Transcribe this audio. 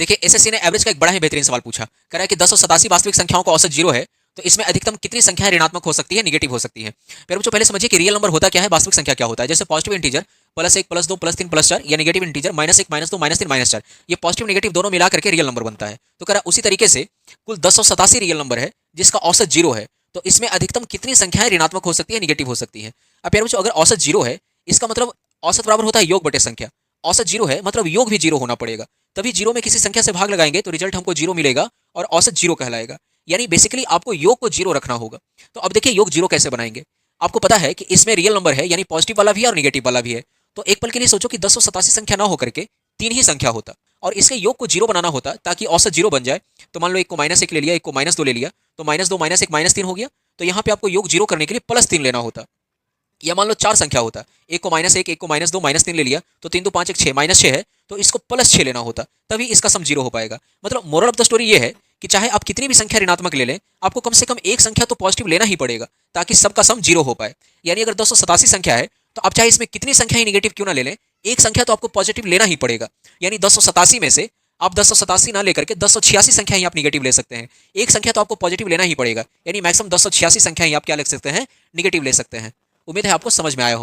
देखिए एसएससी ने एवरेज का एक बड़ा ही बेहतरीन सवाल पूछा। कह रहा है कि 1087 वास्तविक संख्याओं का औसत 0 है, तो इसमें अधिकतम कितनी संख्याएं ऋणात्मक हो सकती है, नेगेटिव हो सकती है। फिर बच्चों पहले समझिए कि रियल नंबर होता क्या है, वास्तविक संख्या क्या होता है। जैसे पॉजिटिव इंटीजर +1 +2 +3 +4 या नेगेटिव इंटीजर -1 -2 -3 -4, ये पॉजिटिव नेगेटिव दोनों मिला करके रियल नंबर बनता है। तो कह रहा उसी तरीके से कुल 1087 रियल नंबर है जिसका औसत 0 है, तो इसमें अधिकतम कितनी संख्याएं ऋणात्मक हो सकती है, नेगेटिव हो सकती है। अब यार बच्चों अगर औसत 0 है, इसका मतलब औसत बराबर होता है योग बटे संख्या। औसत 0 है मतलब योग भी 0 होना पड़ेगा, तभी 0 में किसी संख्या से भाग लगाएंगे तो रिजल्ट हमको 0 मिलेगा और औसत 0 कहलाएगा। यानी बेसिकली आपको योग को 0 रखना होगा। तो अब देखिए योग 0 कैसे बनाएंगे। आपको पता है कि इसमें रियल नंबर है, यानी पॉजिटिव वाला भी है और नेगेटिव वाला भी है। तो एक पल के लिए सोचो कि 1087 संख्या ना होकर के 3 ही संख्या होता और इसके योग को 0 बनाना होता ताकि औसत 0 बन जाए। तो मान लो एक को -1 ले लिया, एक को -2 ले लिया, तो -2 -1 -3 हो गया। तो यहाँ पे आपको योग 0 करने के लिए +3 लेना होता। या मान लो 4 संख्या होता, एक को -1 एक को -2 -3 ले लिया, तो 3 2 5 1 6 -6 है, तो इसको +6 लेना होता, तभी इसका सम 0 हो पाएगा। मतलब मोरल ऑफ द स्टोरी ये है कि चाहे आप कितनी भी संख्या ऋणात्मक ले लें, आपको कम से कम एक संख्या तो पॉजिटिव लेना ही पड़ेगा ताकि सबका सम 0 हो पाए। यानी अगर 287 संख्या है तो आप चाहे इसमें कितनी संख्या ही नेगेटिव क्यों ना ले लें, एक संख्या तो आपको पॉजिटिव लेना ही पड़ेगा। यानी 287 में से आप 1087 ना लेकर के 1086 संख्या ही आप नेगेटिव ले सकते हैं। एक संख्या तो आपको पॉजिटिव लेना ही पड़ेगा, यानी मैक्सिमम 1086 संख्या ही आप क्या ले सकते हैं, नेगेटिव ले सकते हैं। उम्मीद है आपको समझ में आया होगा।